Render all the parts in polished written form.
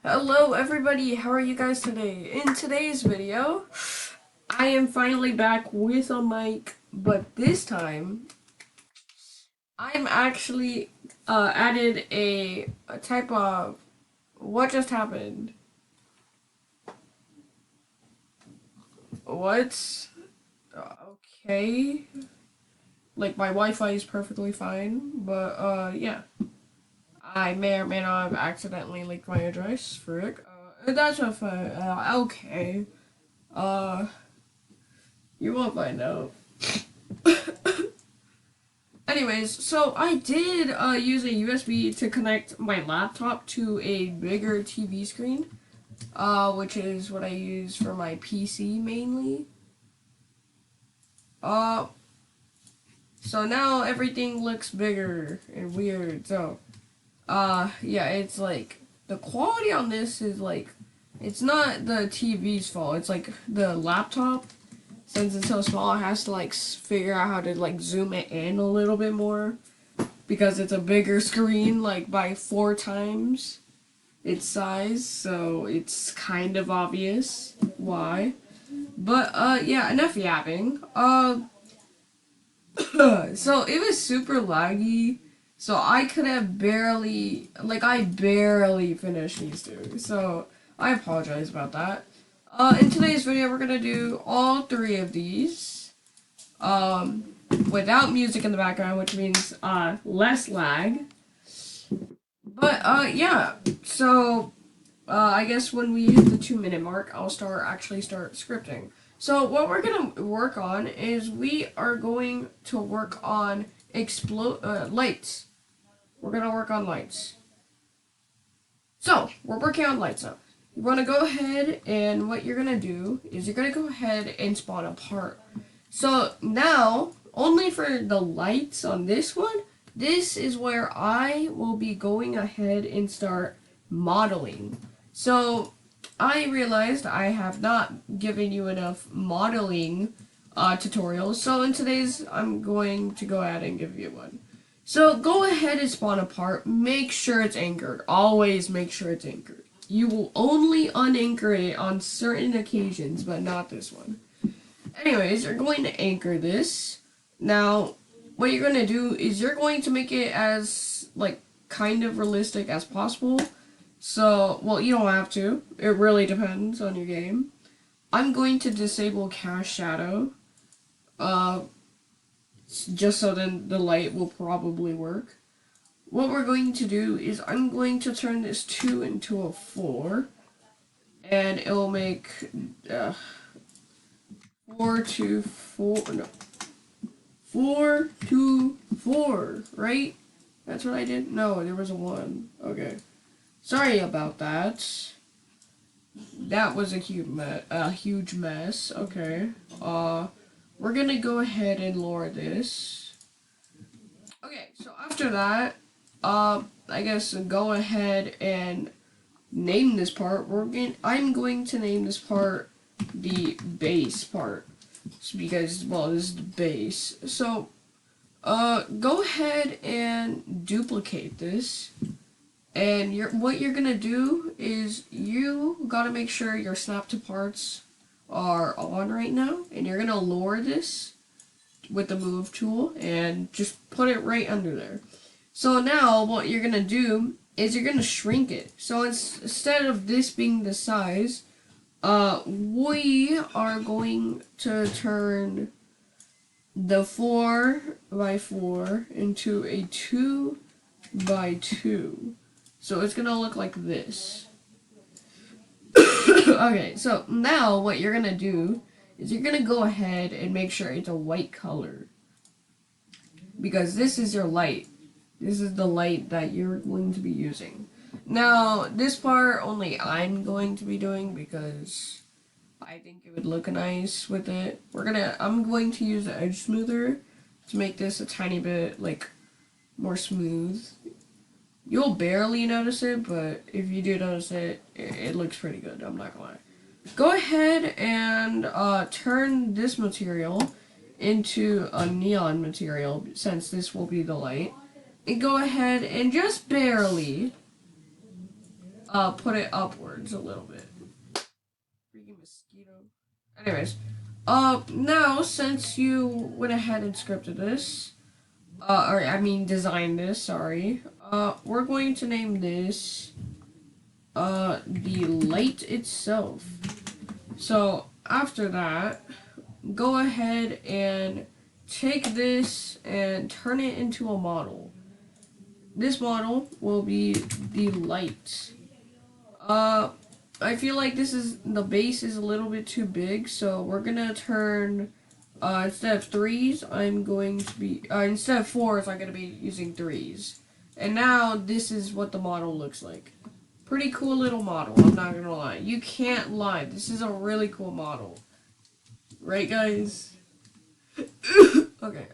Hello everybody, how are you guys today? In today's video, I am finally back with a mic, but this time, I'm actually added a type of, what just happened? What? Okay. Like, my Wi-Fi is perfectly fine, but yeah. I may or may not have accidentally leaked my address, frick. That's a fine, okay. Uh, you won't find out. Anyways, so I did use a USB to connect my laptop to a bigger TV screen, which is what I use for my PC mainly. Uh, so now everything looks bigger and weird. So, yeah, it's like the quality on this is like, it's not the TV's fault. It's like the laptop. Since it's so small, it has to like figure out how to like zoom it in a little bit more because it's a bigger screen, like by 4 times its size. So it's kind of obvious why. But yeah, enough yapping. So it was super laggy. So I could have barely, like I barely finished these two. So I apologize about that. In today's video, we're gonna do all 3 of these, without music in the background, which means, less lag. But, yeah, so, I guess when we hit the 2-minute mark, I'll actually start scripting. So what we're gonna work on is we are going to work on lights. We're gonna work on lights. So, we're working on lights now. You want to go ahead and what you're going to do is you're going to go ahead and spawn a part. So now, only for the lights on this one, this is where I will be going ahead and start modeling. So I realized I have not given you enough modeling tutorials. So in today's, I'm going to go ahead and give you one. So go ahead and spawn a part. Make sure it's anchored. Always make sure it's anchored. You will only unanchor it on certain occasions, but not this one. Anyways, you're going to anchor this. Now, what you're going to do is you're going to make it as, like, kind of realistic as possible. So, well, you don't have to. It really depends on your game. I'm going to disable cast shadow. Just so then the light will probably work. What we're going to do is I'm going to turn this 2 into a 4, and it will make 4 to 4, no, 4 to 4, right? That's what I did? No, there was a 1. Okay. Sorry about that. That was a huge mess. Okay. We're gonna go ahead and lower this. Okay, so after that, I guess go ahead and name this part. I'm going to name this part the base part. Because, well, this is the base. So, go ahead and duplicate this. And what you're gonna do is you gotta make sure your snap to parts are on right now. And you're gonna lower this with the move tool and just put it right under there. So now what you're gonna do is you're gonna shrink it. So instead of this being the size, we are going to turn the 4x4 into a 2x2. So it's gonna look like this. Okay, so now what you're gonna do is you're gonna go ahead and make sure it's a white color. Because this is your light. This is the light that you're going to be using. Now, this part only I'm going to be doing because I think it would look nice with it. I'm going to use the edge smoother to make this a tiny bit, like, more smooth. You'll barely notice it, but if you do notice it, it looks pretty good, I'm not gonna lie. Go ahead and turn this material into a neon material, since this will be the light. And go ahead and just barely put it upwards a little bit. Freaking mosquito. Anyways, now since you went ahead and scripted this, or I mean designed this, sorry, we're going to name this, the light itself. So after that, go ahead and take this and turn it into a model. This model will be the light. I feel like the base is a little bit too big, so we're gonna turn, instead of threes, I'm going to be, instead of fours, I'm gonna be using threes. And now this is what the model looks like. Pretty cool little model, I'm not gonna lie. You can't lie, this is a really cool model. Right, guys? Okay,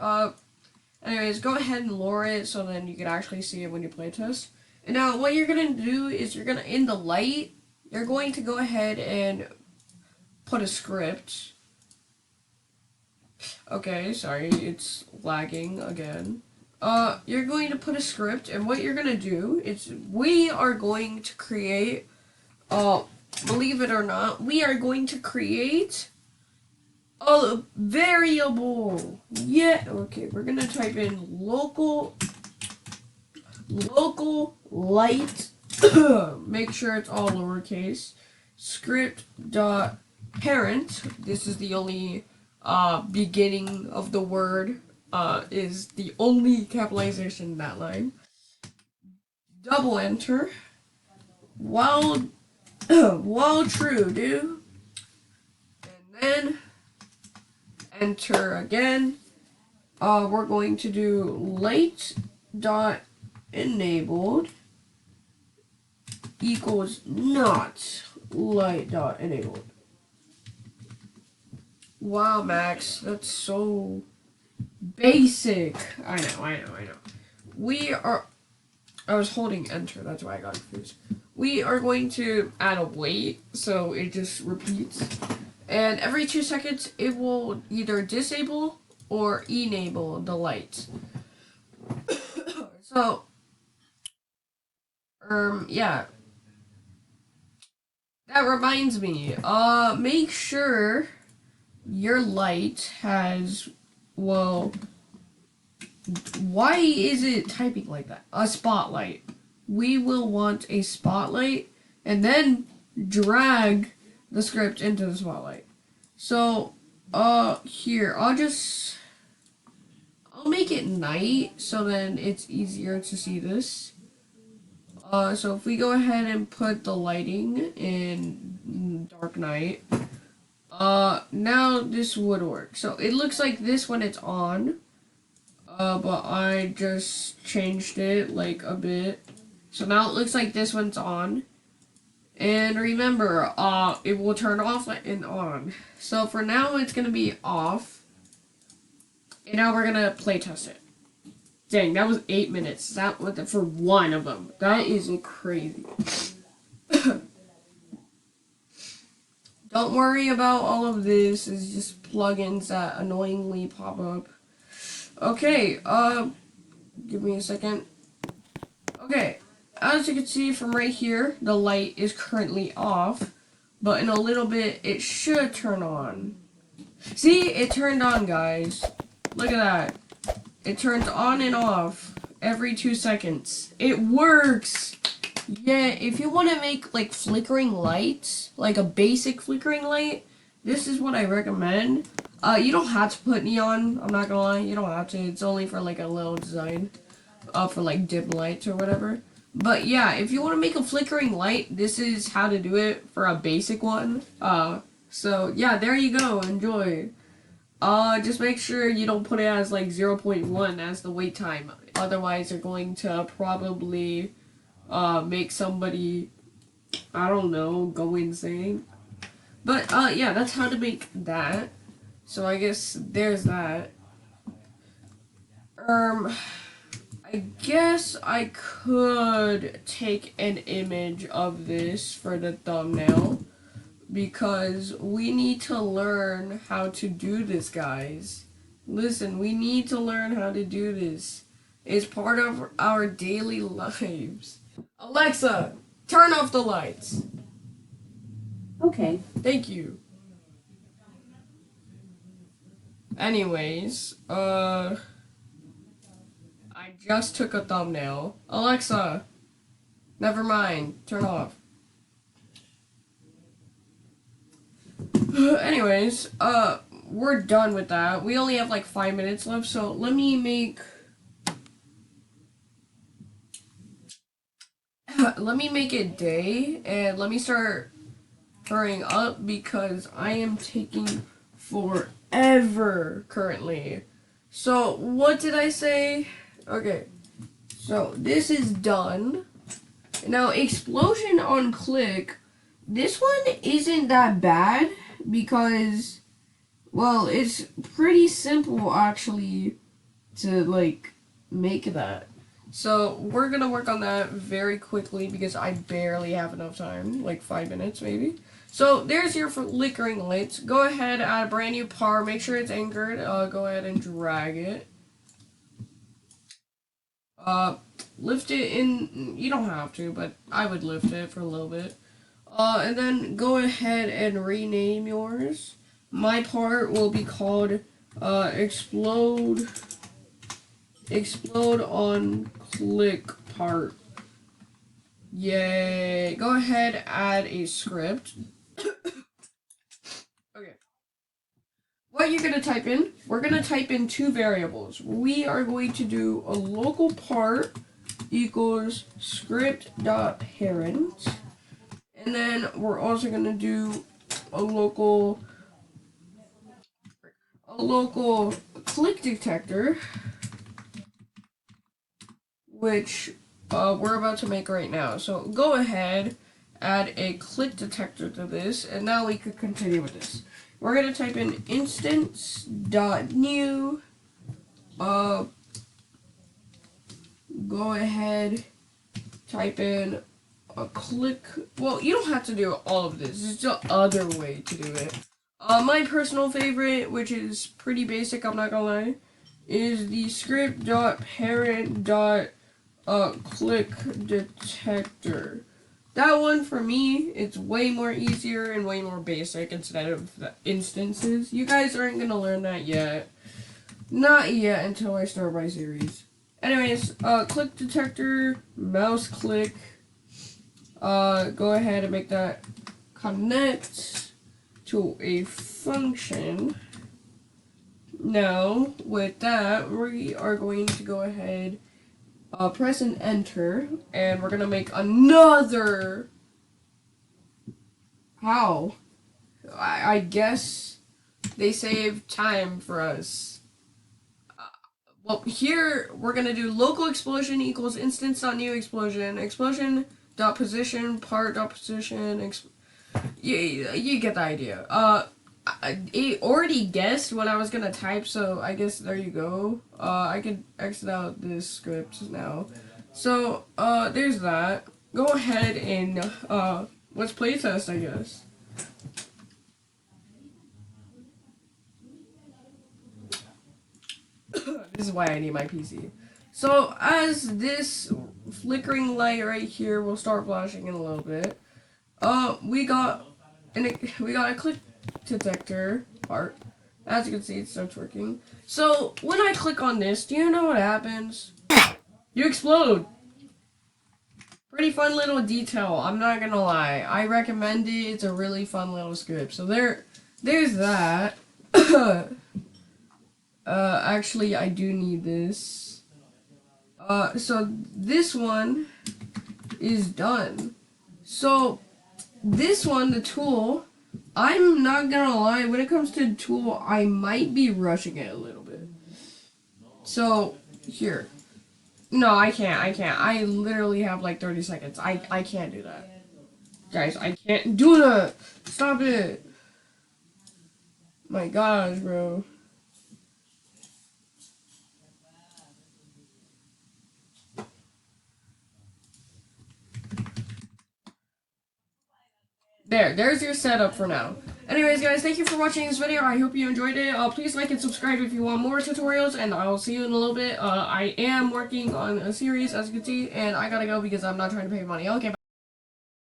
anyways, go ahead and lower it so then you can actually see it when you playtest. And now what you're gonna do is in the light, you're going to go ahead and put a script. Okay, sorry, it's lagging again. You're going to put a script, and what you're gonna do is we are going to create, believe it or not, we are going to create a variable. Yeah, okay, we're gonna type in local light. Make sure it's all lowercase. Script dot parent. This is the only beginning of the word. Is the only capitalization in that line. Double enter. While while true, dude. And then enter again. We're going to do light dot enabled equals not light dot enabled. Wow, Max, that's so basic. I know. I was holding enter, that's why I got confused. We are going to add a wait, so it just repeats. And every 2 seconds, it will either disable or enable the light. So, yeah. That reminds me, make sure your light has, well, why is it typing like that? A spotlight. We will want a spotlight, and then drag the script into the spotlight. So, here, I'll make it night, so then it's easier to see this. So if we go ahead and put the lighting in dark night, now this would work. So it looks like this when it's on, but I just changed it like a bit. So now it looks like this one's on. And remember, it will turn off and on. So for now, it's gonna be off. And now we're gonna play test it. Dang, that was 8 minutes. That was for one of them. That is crazy. Don't worry about all of this. It's just plugins that annoyingly pop up. Okay, give me a second. Okay, as you can see from right here, the light is currently off, but in a little bit, it should turn on. See, it turned on, guys. Look at that. It turns on and off every 2 seconds. It works! Yeah, if you want to make, like, flickering lights, like a basic flickering light, this is what I recommend. You don't have to put neon, I'm not gonna lie, you don't have to. It's only for, like, a little design, for, like, dim lights or whatever. But, yeah, if you want to make a flickering light, this is how to do it for a basic one. So, yeah, there you go. Enjoy. Just make sure you don't put it as, like, 0.1 as the wait time. Otherwise, you're going to probably make somebody, I don't know, go insane. But, yeah, that's how to make that. So I guess there's that. I guess I could take an image of this for the thumbnail, because we need to learn how to do this, guys. Listen, we need to learn how to do this. It's part of our daily lives. Alexa, Turn off the lights. Okay. Thank you. Anyways, I just took a thumbnail. Alexa, never mind. Turn off. Anyways, we're done with that. We only have like 5 minutes left, so let me make it day, and let me start hurrying up because I am taking forever currently. So, what did I say? Okay, so this is done. Now, explosion on click. This one isn't that bad because, well, it's pretty simple actually to like make that. So we're gonna work on that very quickly because I barely have enough time, like 5 minutes maybe. So there's your flickering lights. Go ahead, add a brand new par. Make sure it's anchored. Go ahead and drag it. Lift it in. You don't have to, but I would lift it for a little bit. And then go ahead and rename yours. My part will be called explode on click part. Yay. Go ahead, add a script. Okay. What you're going to type in, we're going to type in two variables. We are going to do a local part equals script.parent. And then we're also going to do a local click detector, which we're about to make right now. So go ahead, add a click detector to this, and now we could continue with this. We're going to type in instance.new. Go ahead, type in a click. Well, you don't have to do all of this. It's the other way to do it. My personal favorite, which is pretty basic, I'm not gonna lie, is the script.parent.click detector. That one, for me, it's way more easier and way more basic instead of the instances. You guys aren't gonna learn that yet. Not yet until I start my series. Anyways, click detector, mouse click. Go ahead and make that connect to a function. Now, with that, we are going to go ahead, press and enter, and we're gonna make another. How? I guess they save time for us. Well, here we're gonna do local explosion equals instance.new explosion, explosion.position, part.position, you get the idea. It already guessed what I was gonna type, so I guess there you go. I could exit out this script now. So, there's that. Go ahead and, let's playtest, I guess. This is why I need my PC. So, as this flickering light right here will start flashing in a little bit, we got a click detector part. As you can see, it starts working. So, when I click on this, do you know what happens? You explode! Pretty fun little detail, I'm not gonna lie. I recommend it, it's a really fun little script. So there's that. Actually, I do need this. So this one is done. So, this one, the tool, I'm not gonna lie, when it comes to the tool, I might be rushing it a little bit. So, here. No, I can't. I literally have like 30 seconds. I can't do that. Guys, I can't do that! Stop it! My gosh, bro. There's your setup for now. Anyways, guys, thank you for watching this video. I hope you enjoyed it. Please like and subscribe if you want more tutorials, and I will see you in a little bit. I am working on a series, as you can see, and I gotta go because I'm not trying to pay money. Okay, bye.